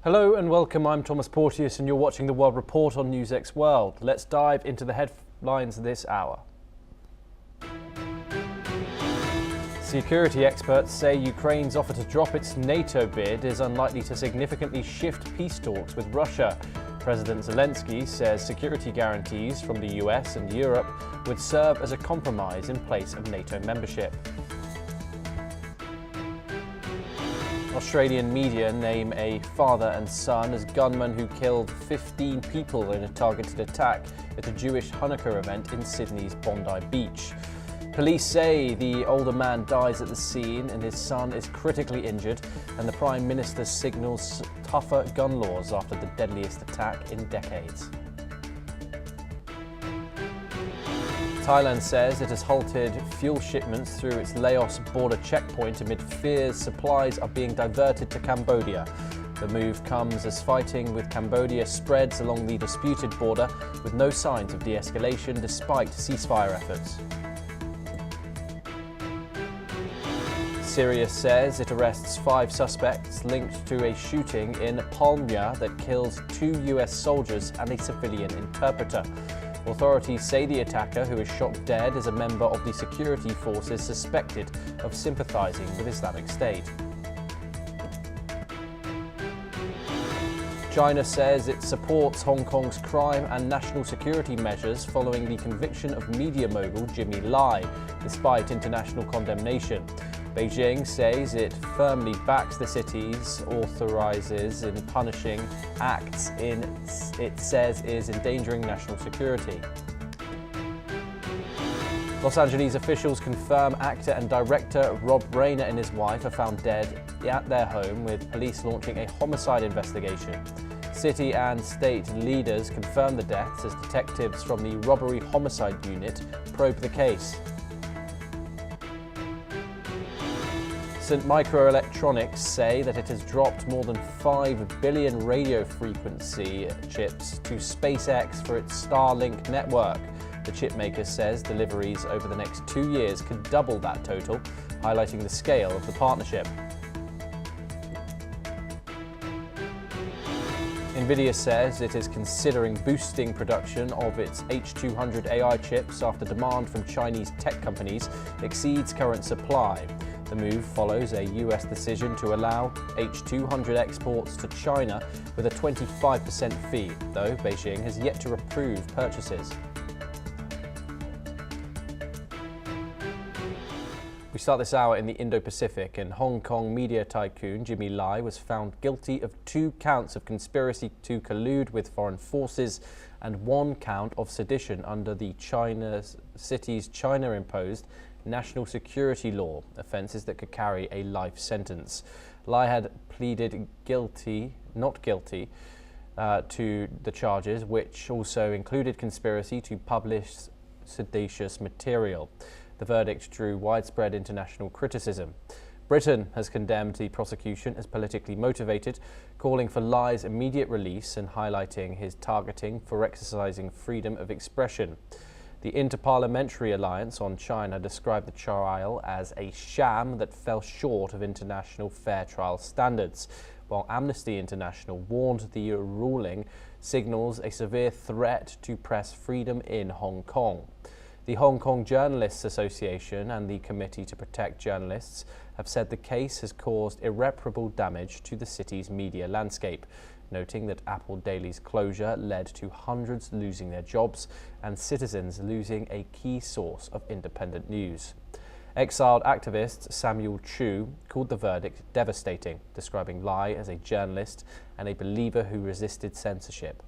Hello and welcome, I'm Thomas Porteous and you're watching the World Report on NewsX World. Let's dive into the headlines this hour. Security experts say Ukraine's offer to drop its NATO bid is unlikely to significantly shift peace talks with Russia. President Zelensky says security guarantees from the US and Europe would serve as a compromise in place of NATO membership. Australian media name a father and son as gunmen who killed 15 people in a targeted attack at a Jewish Hanukkah event in Sydney's Bondi Beach. Police say the older man dies at the scene and his son is critically injured, and the Prime Minister signals tougher gun laws after the deadliest attack in decades. Thailand says it has halted fuel shipments through its Laos border checkpoint amid fears supplies are being diverted to Cambodia. The move comes as fighting with Cambodia spreads along the disputed border with no signs of de-escalation despite ceasefire efforts. Syria says it arrests 5 suspects linked to a shooting in Palmyra that killed 2 US soldiers and a civilian interpreter. Authorities say the attacker, who is shot dead, is a member of the security forces suspected of sympathizing with Islamic State. China says it supports Hong Kong's crime and national security measures following the conviction of media mogul Jimmy Lai, despite international condemnation. Beijing says it firmly backs the city's authorizes in punishing acts it says is endangering national security. Los Angeles officials confirm actor and director Rob Reiner and his wife are found dead at their home, with police launching a homicide investigation. City and state leaders confirm the deaths as detectives from the Robbery Homicide Unit probe the case. St. Microelectronics say that it has dropped more than 5 billion radio frequency chips to SpaceX for its Starlink network. The chipmaker says deliveries over the next 2 years could double that total, highlighting the scale of the partnership. Nvidia says it is considering boosting production of its H200 AI chips after demand from Chinese tech companies exceeds current supply. The move follows a US decision to allow H200 exports to China with a 25% fee, though Beijing has yet to approve purchases. We start this hour in the Indo-Pacific, and Hong Kong media tycoon Jimmy Lai was found guilty of 2 counts of conspiracy to collude with foreign forces and 1 count of sedition under the city's China-imposed national security law, offences that could carry a life sentence. Lai had pleaded not guilty to the charges, which also included conspiracy to publish seditious material. The verdict drew widespread international criticism. Britain has condemned the prosecution as politically motivated, calling for Lai's immediate release and highlighting his targeting for exercising freedom of expression. The Interparliamentary Alliance on China described the trial as a sham that fell short of international fair trial standards, while Amnesty International warned the ruling signals a severe threat to press freedom in Hong Kong. The Hong Kong Journalists Association and the Committee to Protect Journalists have said the case has caused irreparable damage to the city's media landscape, noting that Apple Daily's closure led to hundreds losing their jobs and citizens losing a key source of independent news. Exiled activist Samuel Chu called the verdict devastating, describing Lai as a journalist and a believer who resisted censorship.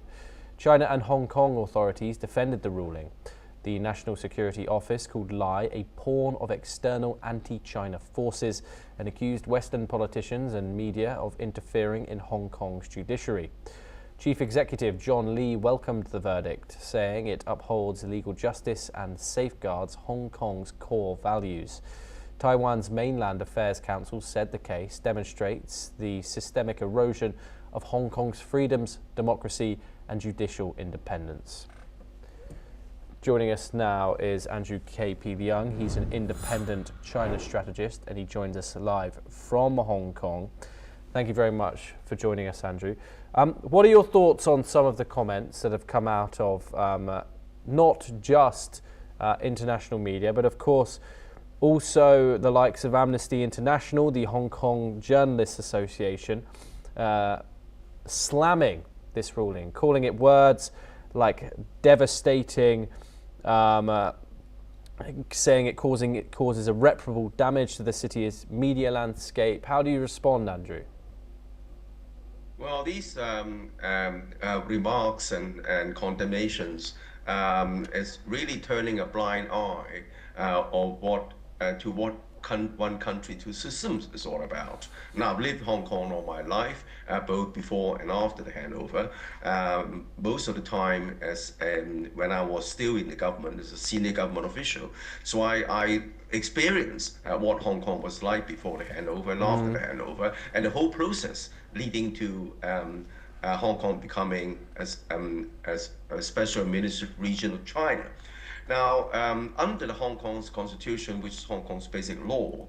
China and Hong Kong authorities defended the ruling. The National Security Office called Lai a pawn of external anti-China forces and accused Western politicians and media of interfering in Hong Kong's judiciary. Chief Executive John Lee welcomed the verdict, saying it upholds legal justice and safeguards Hong Kong's core values. Taiwan's Mainland Affairs Council said the case demonstrates the systemic erosion of Hong Kong's freedoms, democracy, and judicial independence. Joining us now is Andrew K.P. Leung. He's an independent China strategist and he joins us live from Hong Kong. Thank you very much for joining us, Andrew. What are your thoughts on some of the comments that have come out of not just international media, but of course also the likes of Amnesty International, the Hong Kong Journalists Association, slamming this ruling, calling it words like devastating, saying it causes irreparable damage to the city's media landscape. How do you respond, Andrew? Well, these remarks and condemnations is really turning a blind eye of what to what one country, two systems is all about. Now, I've lived in Hong Kong all my life, both before and after the handover. Most of the time, as when I was still in the government as a senior government official, so I experienced what Hong Kong was like before the handover and after the handover, and the whole process leading to Hong Kong becoming as a special administrative region of China. Now, under the Hong Kong's constitution, which is Hong Kong's basic law,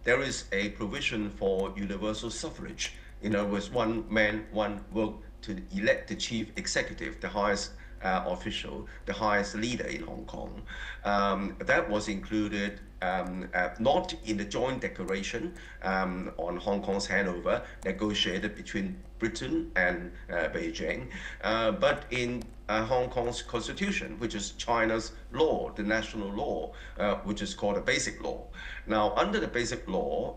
there is a provision for universal suffrage. In other words, one man, one vote to elect the chief executive, the highest official, the highest leader in Hong Kong. That was included not in the joint declaration on Hong Kong's handover negotiated between Britain and Beijing, but in Hong Kong's constitution, which is China's law, the national law, which is called a basic law. Now, under the basic law,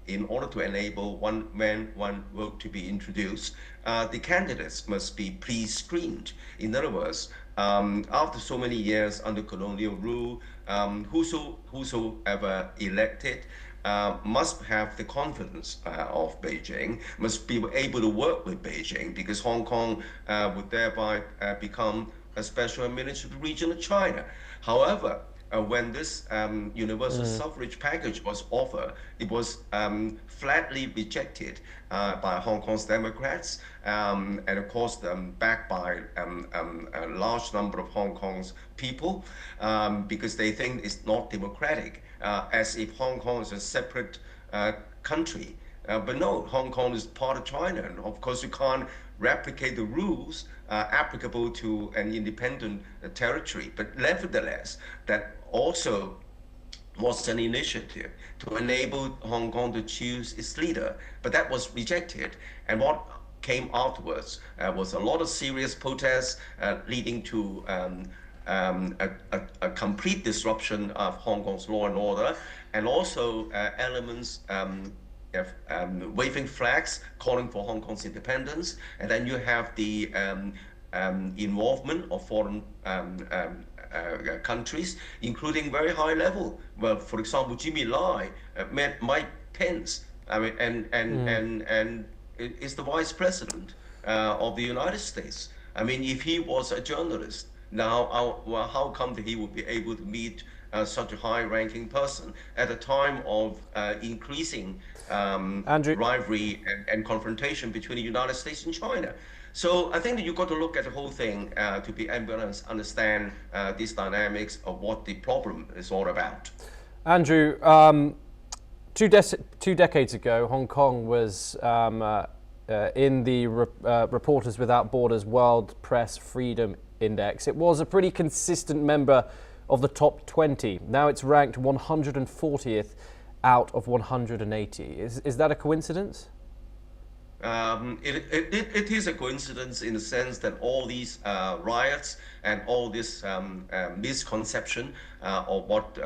in order to enable one man, one vote to be introduced, the candidates must be pre-screened. In other words, after so many years under colonial rule, whosoever elected must have the confidence of Beijing, must be able to work with Beijing, because Hong Kong would thereby become a special administrative region of China. However, when this universal suffrage package was offered, it was flatly rejected by Hong Kong's Democrats, and of course backed by a large number of Hong Kong's people, because they think it's not democratic, as if Hong Kong is a separate country. But no, Hong Kong is part of China, and of course you can't replicate the rules applicable to an independent territory. But nevertheless, that also was an initiative to enable Hong Kong to choose its leader, but that was rejected. And what came afterwards was a lot of serious protests leading to a complete disruption of Hong Kong's law and order, and also elements waving flags calling for Hong Kong's independence. And then you have the involvement of foreign countries, including very high level. Well, for example, Jimmy Lai met Mike Pence. I mean, and is the vice president of the United States. I mean, if he was a journalist, now how come that he would be able to meet such a high-ranking person at a time of increasing rivalry and confrontation between the United States and China? So I think that you've got to look at the whole thing to be able to understand these dynamics of what the problem is all about. Andrew, two decades ago, Hong Kong was in the Reporters Without Borders World Press Freedom Index. It was a pretty consistent member of the top 20. Now it's ranked 140th out of 180. Is that a coincidence? It is a coincidence in the sense that all these riots and all this misconception of what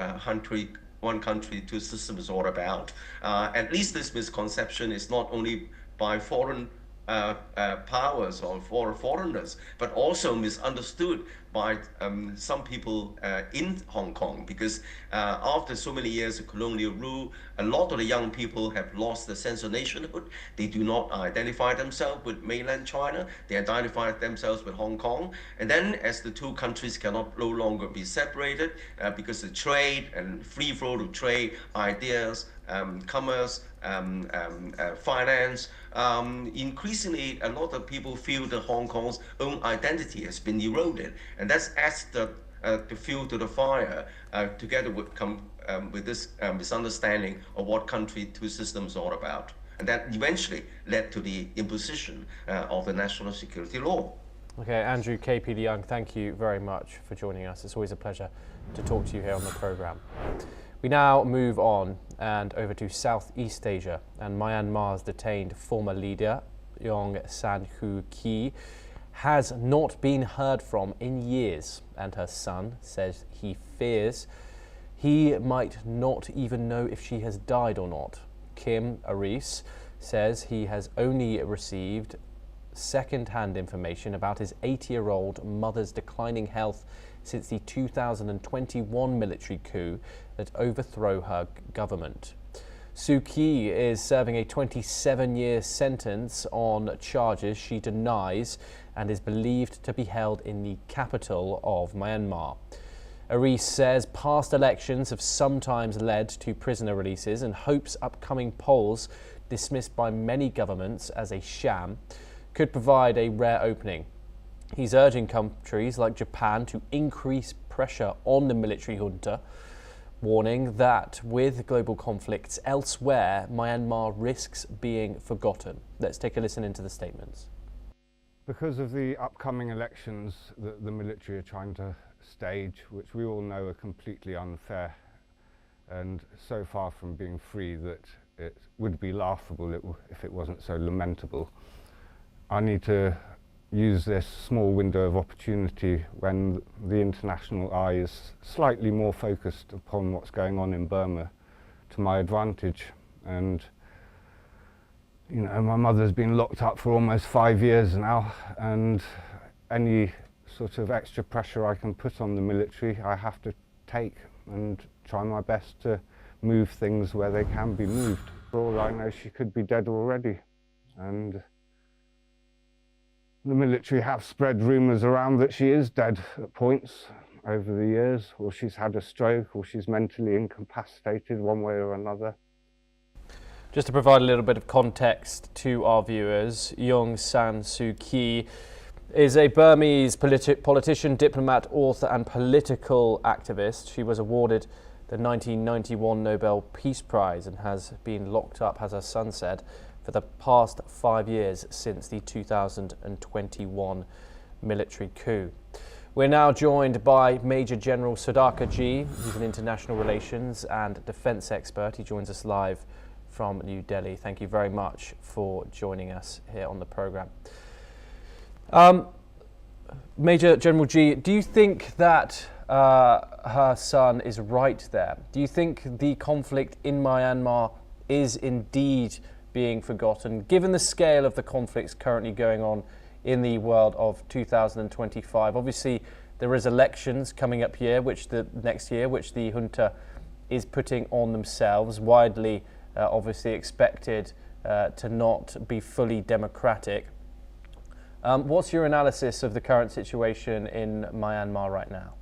one country, two systems is all about. At least this misconception is not only by foreign powers or for foreigners, but also misunderstood by some people in Hong Kong, because after so many years of colonial rule, a lot of the young people have lost the sense of nationhood. They do not identify themselves with mainland China. They identify themselves with Hong Kong. And then as the two countries cannot no longer be separated because the trade and free flow of trade, ideas, commerce, finance, increasingly a lot of people feel that Hong Kong's own identity has been eroded, and that's adds the fuel to the fire, together with this misunderstanding of what country two systems are all about. And that eventually led to the imposition of the national security law. Okay, Andrew KP de Young, thank you very much for joining us. It's always a pleasure to talk to you here on the programme. We now move on and over to Southeast Asia, and Myanmar's detained former leader, Aung San Suu Kyi, has not been heard from in years, and her son says he fears he might not even know if she has died or not. Kim Aris says he has only received second-hand information about his 80-year-old mother's declining health since the 2021 military coup that overthrew her government. Suu Kyi is serving a 27-year sentence on charges she denies and is believed to be held in the capital of Myanmar. Aris says past elections have sometimes led to prisoner releases and hopes upcoming polls, dismissed by many governments as a sham, could provide a rare opening. He's urging countries like Japan to increase pressure on the military junta, warning that with global conflicts elsewhere, Myanmar risks being forgotten. Let's take a listen into the statements. Because of the upcoming elections that the military are trying to stage, which we all know are completely unfair and so far from being free that it would be laughable if it wasn't so lamentable, I need to use this small window of opportunity when the international eye is slightly more focused upon what's going on in Burma to my advantage. And you know, my mother's been locked up for almost 5 years now, and any sort of extra pressure I can put on the military I have to take and try my best to move things where they can be moved. For all I know, she could be dead already, and the military have spread rumours around that she is dead at points over the years, or she's had a stroke, or she's mentally incapacitated one way or another. Just to provide a little bit of context to our viewers, Aung San Suu Kyi is a Burmese politician, diplomat, author and political activist. She was awarded the 1991 Nobel Peace Prize and has been locked up, as her son said, for the past 5 years since the 2021 military coup. We're now joined by Major General Sudhakar Ji, who's an international relations and defence expert. He joins us live from New Delhi. Thank you very much for joining us here on the programme. Major General Ji, do you think that her son is right there? Do you think the conflict in Myanmar is indeed being forgotten, given the scale of the conflicts currently going on in the world of 2025? Obviously, there is elections coming up here, next year, which the junta is putting on themselves, widely obviously expected to not be fully democratic. What's your analysis of the current situation in Myanmar right now?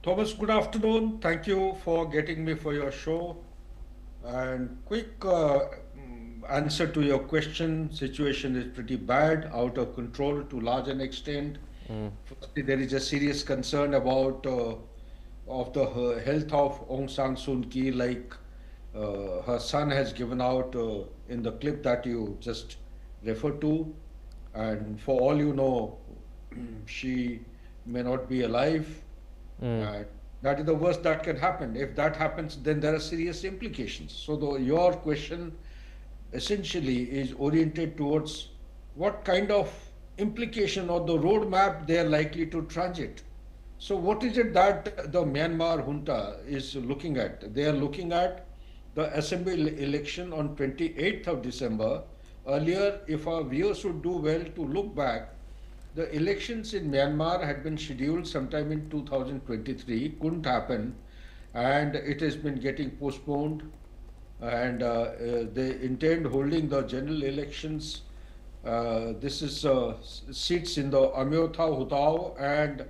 Thomas, good afternoon. Thank you for getting me for your show. And quick answer to your question, situation is pretty bad, out of control to large an extent. Firstly, there is a serious concern about of the health of Aung San Suu Kyi, like her son has given out in the clip that you just referred to. And for all you know, she may not be alive. That is the worst that can happen. If that happens, then there are serious implications. So your question essentially is oriented towards what kind of implication or the roadmap they are likely to transit. So what is it that the Myanmar junta is looking at? They are looking at the assembly election on 28th of December. Earlier, if our viewers would do well to look back, the elections in Myanmar had been scheduled sometime in 2023, couldn't happen, and it has been getting postponed, and they intend holding the general elections. This is seats in the Amyotha Hutao and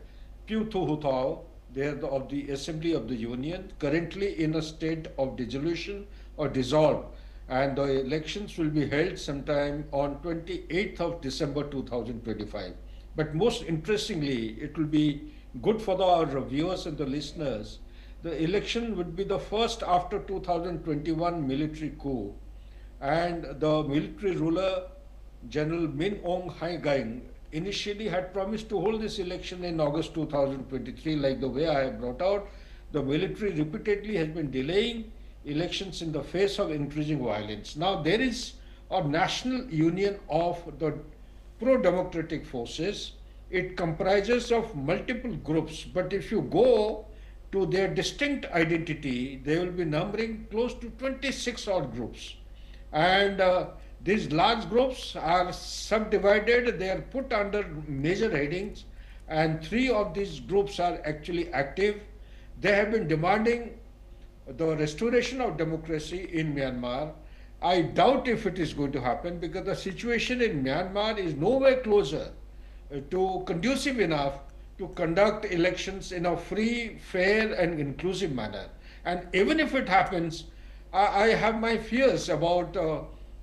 Pyuthu Hutao. They are of the Assembly of the Union, currently in a state of dissolution or dissolved, and the elections will be held sometime on 28th of December 2025. But most interestingly, it will be good for our viewers and the listeners the election would be the first after 2021 military coup, and the military ruler General Min Aung Hlaing initially had promised to hold this election in August 2023, like the way I have brought out. The military repeatedly has been delaying elections in the face of increasing violence. Now there is a national union of the pro-democratic forces. It comprises of multiple groups, but if you go to their distinct identity, they will be numbering close to 26 odd groups. And these large groups are subdivided, they are put under major headings, and three of these groups are actually active. They have been demanding the restoration of democracy in Myanmar. I doubt if it is going to happen because the situation in Myanmar is nowhere closer to conducive enough to conduct elections in a free, fair, and inclusive manner. And even if it happens, I have my fears about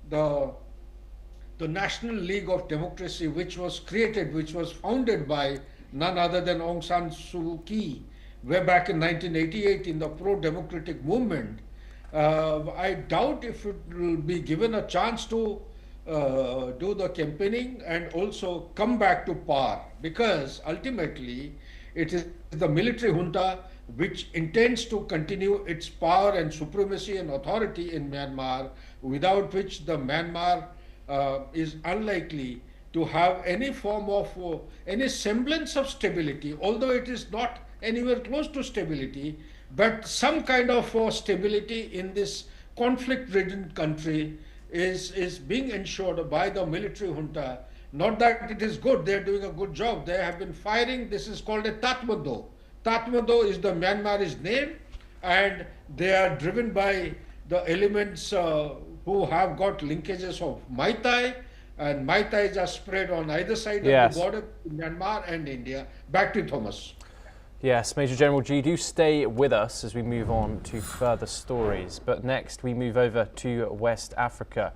the National League of Democracy, which was created, which was founded by none other than Aung San Suu Kyi, way back in 1988 in the pro-democratic movement. I doubt if it will be given a chance to do the campaigning and also come back to power, because ultimately it is the military junta which intends to continue its power and supremacy and authority in Myanmar, without which the Myanmar is unlikely to have any form of any semblance of stability, although it is not anywhere close to stability, but some kind of stability in this conflict-ridden country is being ensured by the military junta. Not that it is good, they are doing a good job. They have been firing, this is called a Tatmadaw. Tatmadaw is the Myanmarese name, and they are driven by the elements who have got linkages of Mai Tai, and Mai Tais are spread on either side of the border, Myanmar and India. Back to Thomas. Yes, Major General G, do stay with us as we move on to further stories. But next we move over to West Africa,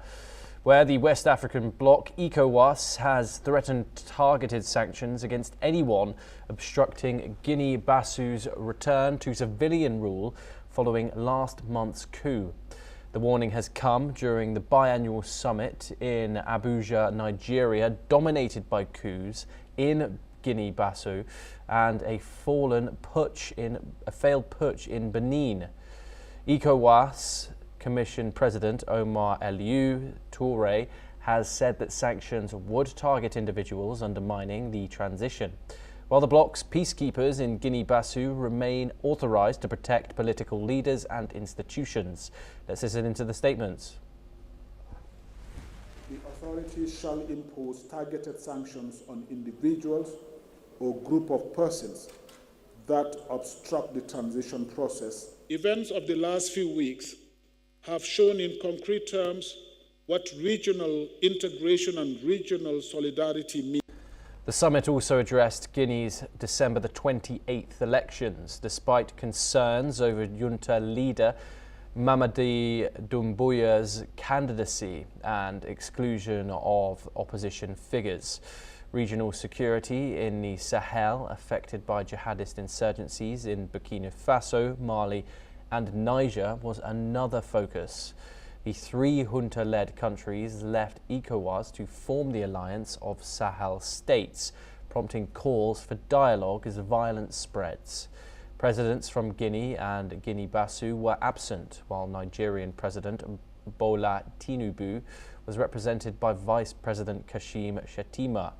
where the West African bloc, ECOWAS, has threatened targeted sanctions against anyone obstructing Guinea-Bissau's return to civilian rule following last month's coup. The warning has come during the biannual summit in Abuja, Nigeria, dominated by coups in Guinea-Bissau and a failed putsch in Benin. ECOWAS Commission President Omar Eliou Touré has said that sanctions would target individuals undermining the transition, while the bloc's peacekeepers in Guinea-Bissau remain authorized to protect political leaders and institutions. Let's listen into the statements. The authorities shall impose targeted sanctions on individuals or group of persons that obstruct the transition process. Events of the last few weeks have shown in concrete terms what regional integration and regional solidarity mean. The summit also addressed Guinea's December the 28th elections, despite concerns over junta leader Mamadi Doumbouya's candidacy and exclusion of opposition figures. Regional security in the Sahel, affected by jihadist insurgencies in Burkina Faso, Mali and Niger, was another focus. The three junta-led countries left ECOWAS to form the alliance of Sahel states, prompting calls for dialogue as violence spreads. Presidents from Guinea and Guinea-Bissau were absent, while Nigerian President Bola Tinubu was represented by Vice President Kashim Shettima.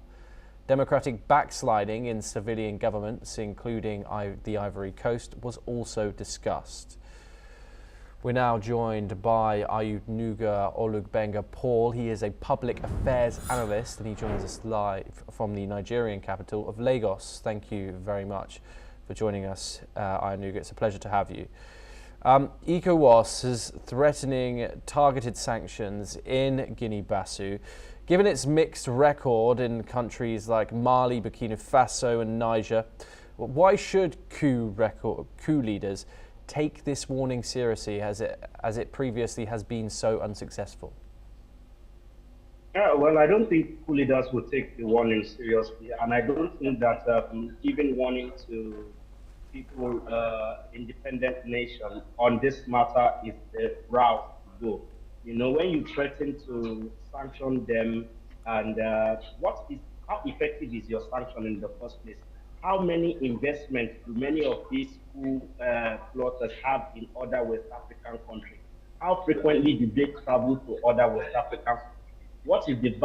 Democratic backsliding in civilian governments, including the Ivory Coast, was also discussed. We're now joined by Ayunuga Olugbenga Paul. He is a public affairs analyst and he joins us live from the Nigerian capital of Lagos. Thank you very much for joining us, Ayunuga. It's a pleasure to have you. ECOWAS is threatening targeted sanctions in Guinea-Bissau. Given its mixed record in countries like Mali, Burkina Faso and Niger, why should coup leaders take this warning seriously as it previously has been so unsuccessful? Well, I don't think coup leaders will take the warning seriously, and I don't think that giving warning to people independent nation on this matter is the route to go. You know, when you threaten to sanction them, and how effective is your sanction in the first place? How many investments do many of these coup plotters have in other West African countries? How frequently do they travel to other West African countries? What is the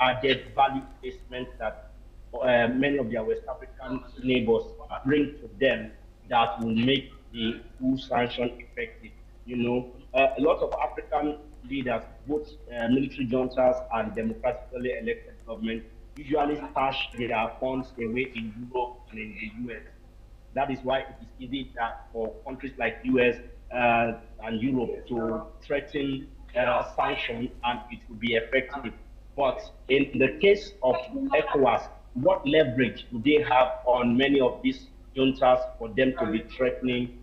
added value placement that many of their West African neighbors bring to them that will make the full sanction effective? You know, a lot of African leaders, both military juntas and democratically elected government, usually stash their funds away in Europe and in the US. That is why it is easy that for countries like US and Europe to threaten sanctions and it will be effective. But in the case of ECOWAS, what leverage do they have on many of these juntas for them to be threatening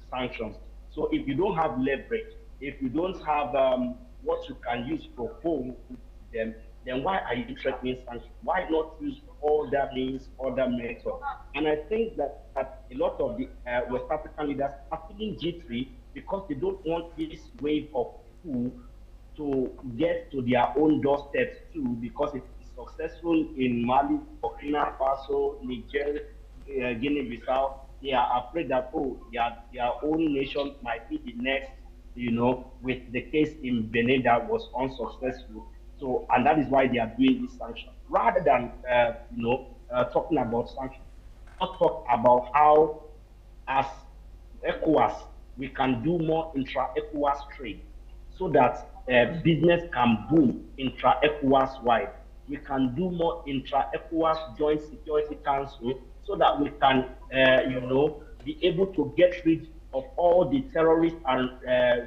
sanctions? So if you don't have leverage, if you don't have what you can use to hold them, then why are you threatening sanctions? Why not use other means, other methods? And I think that a lot of the West African leaders are feeling jittery because they don't want this wave of coup to get to their own doorsteps too, because it is successful in Mali, Burkina Faso, Niger, Guinea-Bissau. They are afraid that, oh, their own nation might be the next, you know, with the case in Benin that was unsuccessful. So, and that is why they are doing this sanction. Rather than, talking about sanctions, let's talk about how, as ECOWAS, we can do more intra-ECOWAS trade so that business can boom intra-ECOWAS wide. We can do more intra-ECOWAS Joint Security Council so that we can, be able to get rid of all the terrorists and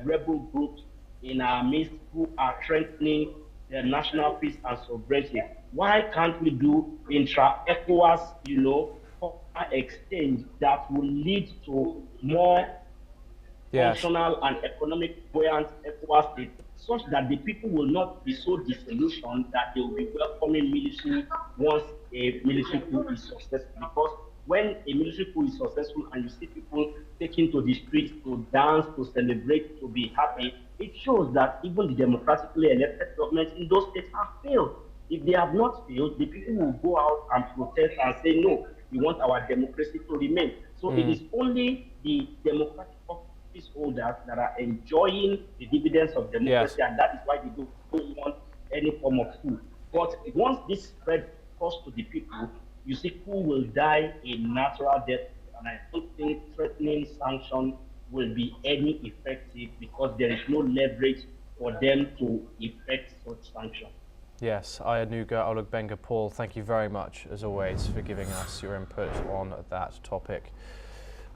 rebel groups in our midst who are threatening the national peace and sovereignty. Why can't we do intra-ECOWAS, exchange that will lead to more functional and economic buoyant ECOWAS state, such that the people will not be so disillusioned that they will be welcoming military once a military coup is successful. Because when a military coup is successful and you see people taking to the streets to dance, to celebrate, to be happy, it shows that even the democratically elected governments in those states have failed. If they have not failed, the people will go out and protest and say, no, we want our democracy to remain. So it is only the democratic office holders that are enjoying the dividends of democracy, and that is why they don't want any form of coup. But once this spread across to the people, you see, coup will die a natural death, and I don't think threatening sanction will be any effective because there is no leverage for them to effect such sanction. Yes, Ayanuga Olugbenga Paul, thank you very much, as always, for giving us your input on that topic.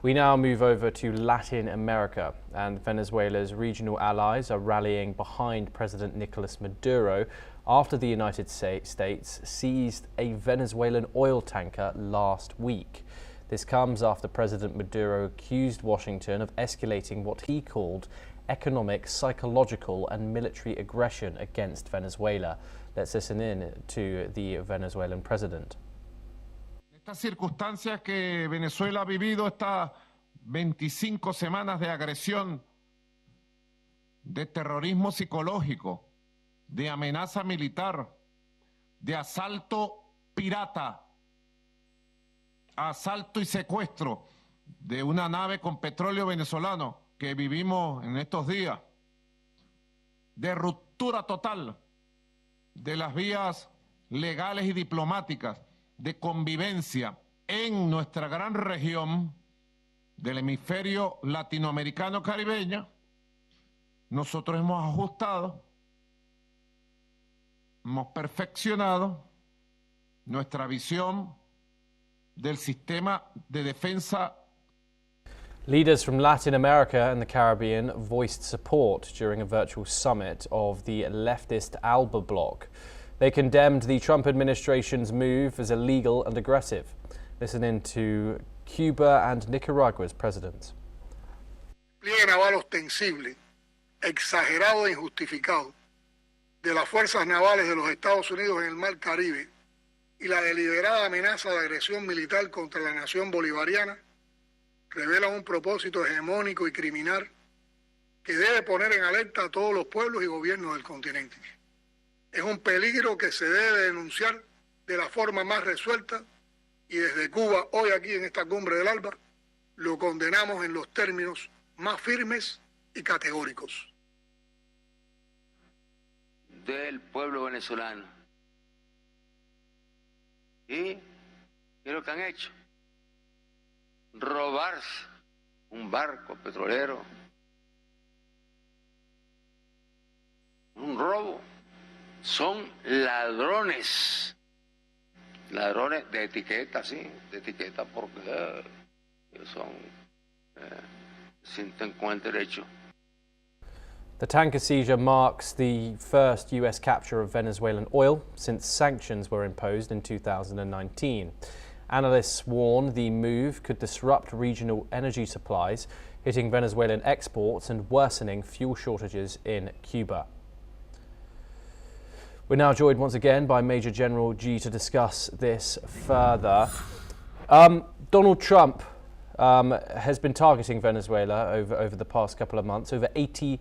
We now move over to Latin America, and Venezuela's regional allies are rallying behind President Nicolas Maduro after the United States seized a Venezuelan oil tanker last week. This comes after President Maduro accused Washington of escalating what he called economic, psychological and military aggression against Venezuela. Let's listen in to the Venezuelan president. Estas circunstancias que Venezuela ha vivido, estas 25 semanas de agresión, de terrorismo psicológico, de amenaza militar, de asalto pirata, asalto y secuestro de una nave con petróleo venezolano que vivimos en estos días, de ruptura total de las vías legales y diplomáticas de convivencia en nuestra gran región del hemisferio latinoamericano caribeño, nosotros hemos ajustado, hemos perfeccionado nuestra visión del sistema de defensa. Leaders from Latin America and the Caribbean voiced support during a virtual summit of the leftist ALBA bloc. They condemned the Trump administration's move as illegal and aggressive. Listen in to Cuba and Nicaragua's presidents. Pliegue naval ostensible, exagerado e injustificado de las fuerzas navales de los Estados Unidos en el Mar Caribe y la deliberada amenaza de agresión militar contra la nación bolivariana revelan un propósito hegemónico y criminal que debe poner en alerta a todos los pueblos y gobiernos del continente. Es un peligro que se debe denunciar de la forma más resuelta y desde Cuba, hoy aquí en esta cumbre del ALBA, lo condenamos en los términos más firmes y categóricos. Del pueblo venezolano. ¿Y qué es lo que han hecho? Robarse un barco petrolero. Un robo. Son ladrones. Ladrones de etiqueta, sí, de etiqueta porque son, sienten con el derecho. The tanker seizure marks the first US capture of Venezuelan oil since sanctions were imposed in 2019. Analysts warn the move could disrupt regional energy supplies, hitting Venezuelan exports and worsening fuel shortages in Cuba. We're now joined once again by Major General G to discuss this further. Donald Trump has been targeting Venezuela over the past couple of months. Over 80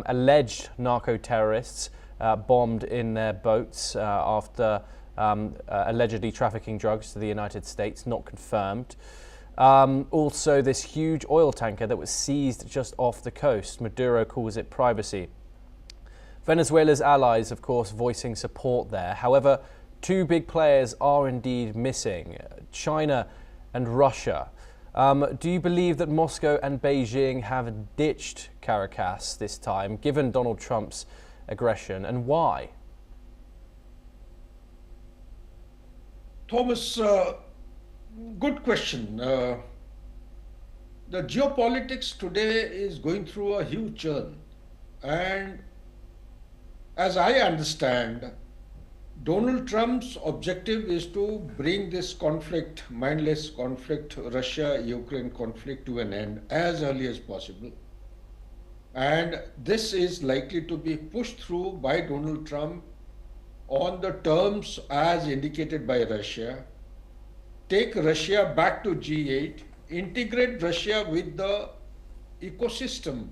alleged narco-terrorists bombed in their boats after allegedly trafficking drugs to the United States, not confirmed. Also, this huge oil tanker that was seized just off the coast. Maduro calls it privacy. Venezuela's allies, of course, voicing support there. However, two big players are indeed missing, China and Russia. Do you believe that Moscow and Beijing have ditched Caracas this time, given Donald Trump's aggression, and why? Thomas, good question. The geopolitics today is going through a huge churn, and as I understand, Donald Trump's objective is to bring this conflict, mindless conflict, Russia-Ukraine conflict, to an end as early as possible. And this is likely to be pushed through by Donald Trump on the terms as indicated by Russia. Take Russia back to G8, integrate Russia with the ecosystem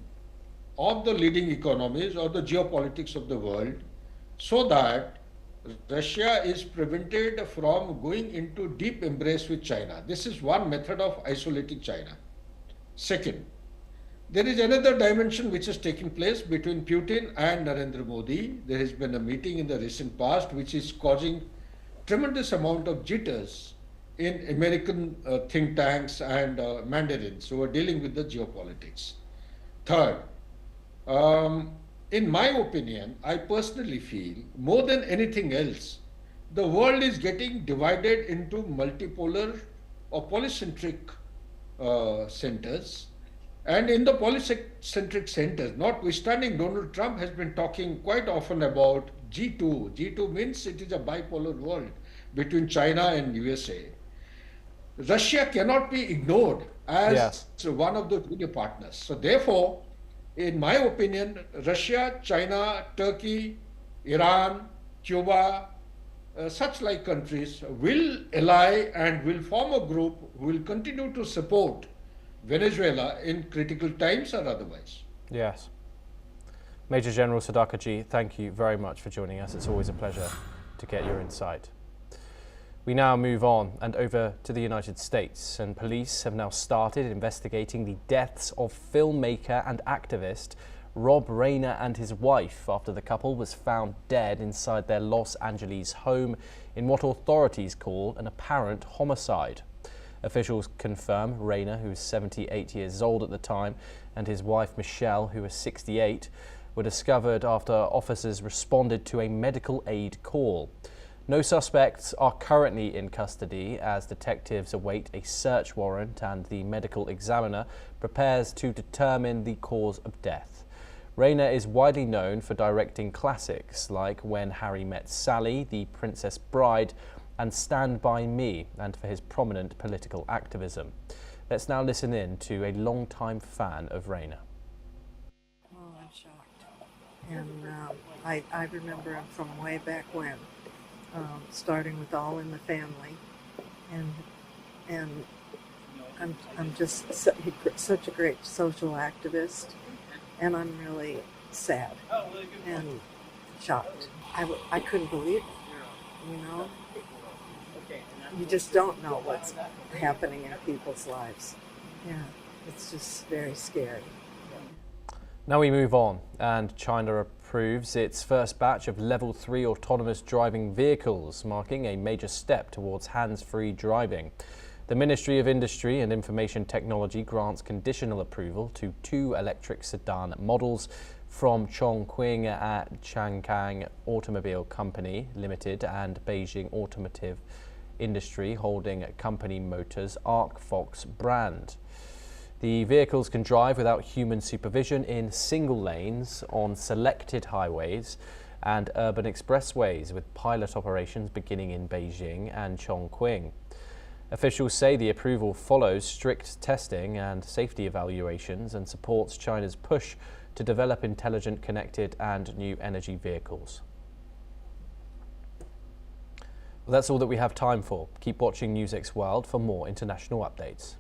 of the leading economies or the geopolitics of the world, so that Russia is prevented from going into deep embrace with China. This is one method of isolating China. Second, there is another dimension which has taken place between Putin and Narendra Modi. There has been a meeting in the recent past which is causing tremendous amount of jitters in American think tanks and mandarins who are dealing with the geopolitics. Third, in my opinion, I personally feel more than anything else, the world is getting divided into multipolar or polycentric centers. And in the polycentric centers, notwithstanding, Donald Trump has been talking quite often about G2. G2 means it is a bipolar world between China and USA. Russia cannot be ignored as one of the junior partners. So therefore, in my opinion, Russia, China, Turkey, Iran, Cuba, such like countries will ally and will form a group who will continue to support Venezuela in critical times or otherwise. Yes. Major General Sadakaji, thank you very much for joining us. It's always a pleasure to get your insight. We now move on and over to the United States, and police have now started investigating the deaths of filmmaker and activist Rob Rayner and his wife after the couple was found dead inside their Los Angeles home in what authorities call an apparent homicide. Officials confirm Rayner, who was 78 years old at the time, and his wife Michelle, who was 68, were discovered after officers responded to a medical aid call. No suspects are currently in custody as detectives await a search warrant and the medical examiner prepares to determine the cause of death. Rayner is widely known for directing classics like When Harry Met Sally, The Princess Bride and Stand By Me, and for his prominent political activism. Let's now listen in to a longtime fan of Rayner. Oh, I'm shocked. And I remember him from way back when. Starting with All in the Family, and I'm just such a great social activist, and I'm really sad and shocked. I couldn't believe it, you know? You just don't know what's happening in people's lives. Yeah, it's just very scary. Now we move on, and China approves its first batch of Level 3 autonomous driving vehicles, marking a major step towards hands-free driving. The Ministry of Industry and Information Technology grants conditional approval to 2 electric sedan models from Chongqing at Changkang Automobile Company Limited and Beijing Automotive Industry Holding Company Motors ArcFox brand. The vehicles can drive without human supervision in single lanes on selected highways and urban expressways, with pilot operations beginning in Beijing and Chongqing. Officials say the approval follows strict testing and safety evaluations and supports China's push to develop intelligent, connected and new energy vehicles. Well, that's all that we have time for. Keep watching NewsX World for more international updates.